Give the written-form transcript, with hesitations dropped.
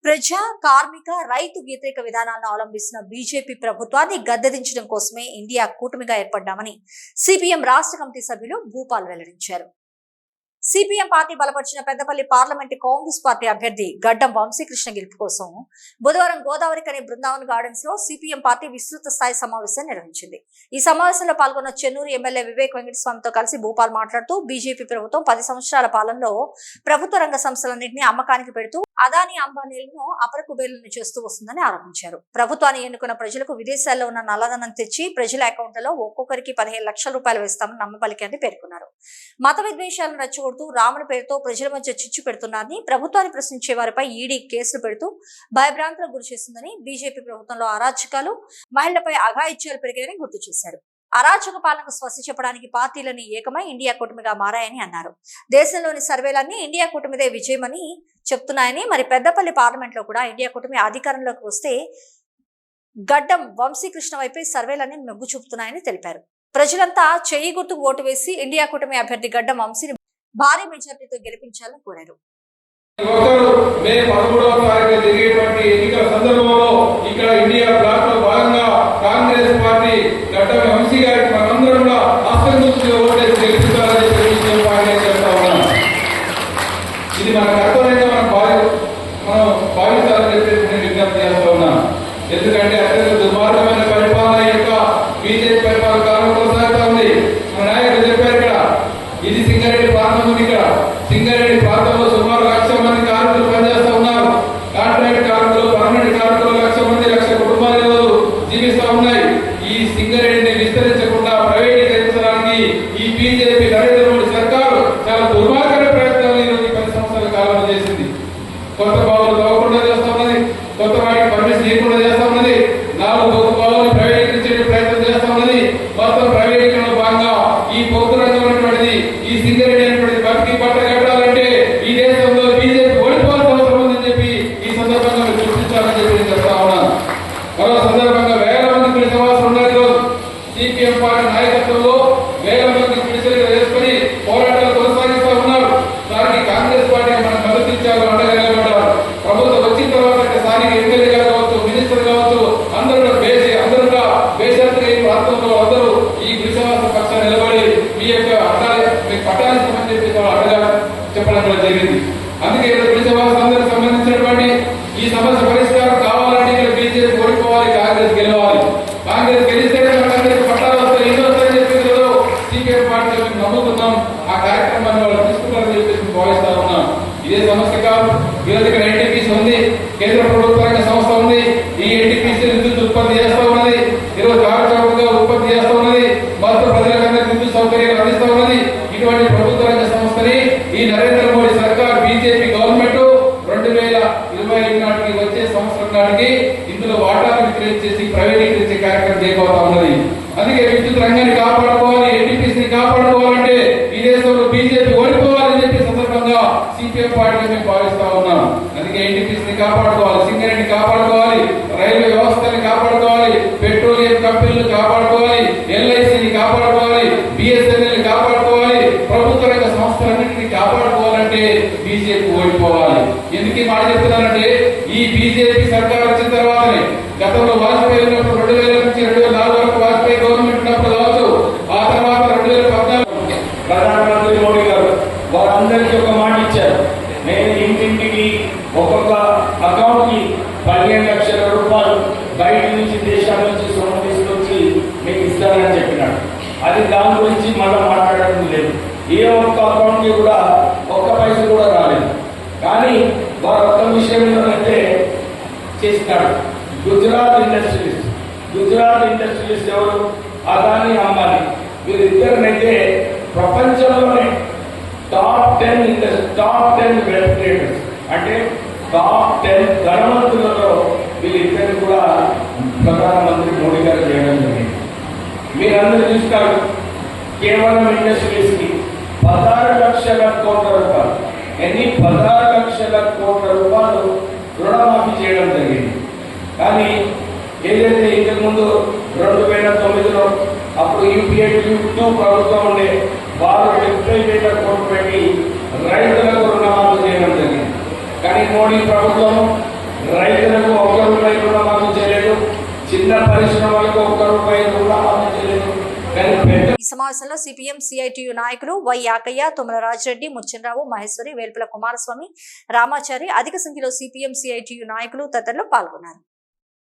ప్రజా కార్మిక రైతు వ్యతిరేక విధానాలను అవలంబిస్తున్న బీజేపీ ప్రభుత్వాన్ని గద్దెదించడం కోసమే ఇండియా కూటమిగా ఏర్పడ్డామని సిపిఎం రాష్ట్ర కమిటీ సభ్యులు భూపాల్ వెల్లడించారు. సిపిఎం పార్టీ బలపరిచిన పెద్దపల్లి పార్లమెంటు కాంగ్రెస్ పార్టీ అభ్యర్థి గడ్డం వంశీకృష్ణ గెలుపు కోసం బుధవారం గోదావరి కని బృందావన్ గార్డెన్స్ లో సిపిఎం పార్టీ విస్తృత స్థాయి సమావేశం నిర్వహించింది. ఈ సమావేశంలో పాల్గొన్న చెన్నూరు ఎమ్మెల్యే వివేక్ వెంకటస్వామితో కలిసి భూపాల్ మాట్లాడుతూ బీజేపీ ప్రభుత్వం 10 సంవత్సరాల పాలనలో ప్రభుత్వ రంగ సంస్థలన్నింటినీ అమ్మకానికి పెడుతూ అదానీ అంబానీలను అపరకుబేరులను చేస్తూ వస్తుందని ఆరోపించారు. ప్రభుత్వాన్ని ఎన్నుకున్న ప్రజలకు విదేశాల్లో ఉన్న నల్లధనం తెచ్చి ప్రజల అకౌంట్లలో ఒక్కొక్కరికి 15 లక్షల రూపాయలు వేస్తామని నమ్మబలికారని పేర్కొన్నారు. మత విద్వేషాలను రెచ్చగొడుతూ రాముని పేరుతో ప్రజల మధ్య చిచ్చు పెడుతున్నారని, ప్రభుత్వాన్ని ప్రశ్నించే వారిపై ఈడీ కేసులు పెడుతూ భయభ్రాంతులకు గురి చేస్తుందని, బీజేపీ ప్రభుత్వంలో అరాచకాలు, మహిళలపై అఘాయిత్యాలు పెరిగాయని గుర్తు చేశారు. అరాచక పాలనకు స్వస్తి చెప్పడానికి పార్టీలని ఏకమై ఇండియా కూటమిగా మారాయని అన్నారు. దేశంలోని సర్వేలన్నీ ఇండియా కూటమిదే విజయమని చెప్తున్నాయని, మరి పెద్దపల్లి పార్లమెంట్ లో కూడా ఇండియా కూటమి అధికారంలోకి వస్తే గడ్డం వంశీకృష్ణ వైపే సర్వేలన్నీ మొగ్గు చూపుతున్నాయని తెలిపారు. ప్రజలంతా చెయ్యి గుర్తుకు ఓటు వేసి ఇండియా కూటమి అభ్యర్థి గడ్డం వంశీని భారీ మెజార్టీతో గెలిపించాలని కోరారు. మే 13వ తారీఖున జరిగేటువంటి ఎన్నికల సందర్భంలో ఇక్కడ ఇండియా బ్లాక్ లో భాగంగా కాంగ్రెస్ పార్టీ గడ్డం వంశీ గారికి మనందరం కూడా ఆశీర్వదించి ఓటేసి గెలిపించాలని చెప్తా ఉన్నాం. ఇది మన కర్తవ్యంగా మనం భావించాలని చెప్పేసి నేను విజ్ఞప్తి చేస్తా ఉన్నాను. ఎందుకంటే అత్యంత దుర్మార్గమైన పరిపాలన యొక్క బీజేపీ పరిపాలన కాలం కొనసాగుతా ఉంది. మన నాయకులు చెప్పారు, ఇక్కడ ఇది సింగరేణి ప్రాంతం ఉంది. ఇక్కడ సింగరేణి ప్రాంతంలో సుమారు 1,00,000 మంది కార్మికులు పనిచేస్తూ ఉన్నారు. కాంట్రాక్ట్ కార్మికులు, పర్మనెంట్ కార్మికులు 1,00,000 మంది, 1,00,000 కుటుంబాలు జీవిస్తూ ఉన్నాయి. ఈ సింగరేణిని విస్తరించకుండా ప్రైవేటీకరించడానికి ఈ బీజేపీ నరేంద్ర మోడీ సర్కారు చాలా దుర్మార్గమైన ప్రయత్నాలు ఈరోజు 10 సంవత్సరాల కాలంలో చేసింది. కొత్త బావులు తవ్వకుండా చేస్తా ఉన్నది, కొత్త వాటికి పర్మిషన్ ఇవ్వకుండా చేస్తా ఉన్నది, 4 బొగ్గు బావులు ప్రైవేటీకరించే ప్రయత్నం చేస్తా ఉన్నది. మొత్తం ప్రైవేటీకరణలో భాగంగా ఈ బొగ్గు రంగం అనేటువంటిది, ఈ సింగరేణి అనేటువంటిది బతికి పట్ట కట్టాలంటే ఈ దేశంలో బీజేపీ ఓడిపోవాల్సిన అవసరం ఉందని చెప్పి ఈ సందర్భంగా గుర్తించాలని చెప్పి నేను చెప్తా ఉన్నాను. మరో సందర్భంగా వేల మంది పిలిచిన అవసరం ఉన్నది. రోజు సిపిఎం పార్టీ నాయకత్వంలో వేల మంది పిలిచలు వేసుకుని పోరాటాలు కొనసాగిస్తూ ఉన్నారు. దానికి కాంగ్రెస్ పార్టీకి మనం మద్దతు ఇచ్చారు, అండగా నిలబడ్డారు. ప్రభుత్వం వచ్చిన తర్వాత స్థానిక ఎమ్మెల్యే గారు కావచ్చు, మినిస్టర్ కావచ్చు, అందరూ బేషరతుగా ఈ ప్రాంతంలో అందరూ ఈ గురిసవాస పక్షాన్ని నిలబడి మీ యొక్క మీకు పట్టాలిస్తామని చెప్పి అడగా చెప్పడం కూడా జరిగింది. అందుకే గురిసవాస అందరికి సంబంధించినటువంటి ఈ సమస్య పరిష్కారం కావాలంటే ఇక్కడ బీజేపీ ఓడిపోవాలి, కాంగ్రెస్ గెలవాలి. కాంగ్రెస్ గెలిస్తే అందరికి పట్టాలు వస్తాయి, ఇల్లు వస్తాయని చెప్పి సిపిఎం పార్టీ మేము నమ్ముతున్నాం. ఆ కార్యక్రమాన్ని వాళ్ళు తీసుకుంటారని చెప్పేసి భావిస్తా ఉన్నాం. ఇదే సమస్య కాదు. ఈరోజు ఇక్కడ ఎన్టీపీసీ ఉంది, కేంద్ర ప్రభుత్వ రంగ సంస్థ ఉంది. ఈ ఎన్టీపీసీ విద్యుత్ ఉత్పత్తి చేస్తూ ఉన్నది, ఈరోజు ఆరోగ్యంగా ఉత్పత్తి చేస్తూ ఉన్నది, మొత్తం ప్రజలందరికీ విద్యుత్ సౌకర్యాలు అందిస్తూ ఉన్నది. ఇటువంటి ప్రభుత్వ రంగ సంస్థని ఈ నరేంద్ర మోడీ సర్కార్, బీజేపీ గవర్నమెంట్ 2021 నాటికి వచ్చే సంవత్సరం నాటికి ఇందులో వాటాను విక్రయించేసి ప్రైవేటీకరించే కార్యక్రమం చేయబోతా ఉన్నది. అందుకే విద్యుత్ రంగాన్ని కాపాడుకోవాలి, ఎన్టీపీసీని కాపాడుకోవాలంటే ఈ దేశంలో బీజేపీ ఓడిపోవాలని చెప్పి సందర్భంగా సిపిఎం పార్టీగా మేము భావిస్తా ఉన్నాం. అందుకే ఎన్టీపీసీని కాపాడుకోవాలి, సింగరేణిని కాపాడుకోవాలి, రైల్వే వ్యవస్థని కాపాడుకోవాలి, పెట్రోలియం కంపెనీలు కాపాడుకోవాలి, ఎల్ఐసిని కాపాడుకోవాలి, బిఎస్ఎన్ఎల్ కాపాడుకోవాలి, ప్రభుత్వ రంగ సంస్థలన్నింటినీ కాపాడుకోవాలంటే బీజేపీ ఓడిపోవాలి. ఎందుకు ఈ మాట చెప్తున్నానంటే ఈ బీజేపీ సర్కార్ వచ్చిన తర్వాతనే గతంలో వాజ్పేయి ఉన్నప్పుడు 2000 నుంచి 2004 వరకు వాజ్పేయి గవర్నమెంట్ ఉన్నప్పుడు కావచ్చు, ఆ తర్వాత 2014 ప్రధానమంత్రి మోడీ గారు వారందరికీ ఒక మాట ఇచ్చారు. నేను ఇంటింటికి ఒక్కొక్క అకౌంట్ కి 15 లక్షల రూపాయలు బయట నుంచి దేశాల నుంచి సొమ్ము తీసుకొచ్చి మీకు ఇస్తానని చెప్పినాడు. అది దాని గురించి మళ్ళీ మాట్లాడడం లేదు. ఏ ఒక్క అకౌంట్ కి కూడా ఒక్క పైస కూడా రాలేదు. కానీ వారు ఒక్క విషయం ఏంటంటే చేసినాడు. గుజరాత్ ఇండస్ట్రీస్ ఎవరు? అదానీ అంబానీ. వీరిద్దరినైతే ప్రపంచంలోనే టాప్ 10 వెల్త్ క్రియేటర్స్ అంటే టాప్ 10 ధనవంతులలో వీళ్ళిద్దరు కూడా ప్రధానమంత్రి మోడీ గారు చేయడం జరిగింది. మీరందరూ చూస్తారు, కేవలం ఇండస్ట్రీస్ కి 16 లక్షల కోట్ల రూపాయలు, 16 లక్షల కోట్ల రూపాయలు రుణమాఫీ చేయడం జరిగింది. కానీ ఏదైతే ఇంతకుముందు 2009లో అప్పుడు యూపీఏ 2 ప్రభుత్వం ఉండే వారు 70,000 కోట్లు పెట్టి రైతులకు రుణమాఫీ చేయడం జరిగింది. కానీ మోడీ ప్రభుత్వం పరిశ్రమలకు ₹1 కూడా అందజేయలేదు. కానీ పెద్ద ఈ సమావేశంలో సిపిఎం సిఐటియు నాయకులు వై యాకయ్య, తుమ్మల రాజిరెడ్డి, ముచ్చెనరావు, మహేశ్వరి, వేల్పుల కుమారస్వామి, రామాచారి, అధిక సంఖ్యలో సిపిఎం సిఐటియు నాయకులు తదితరులు పాల్గొన్నారు.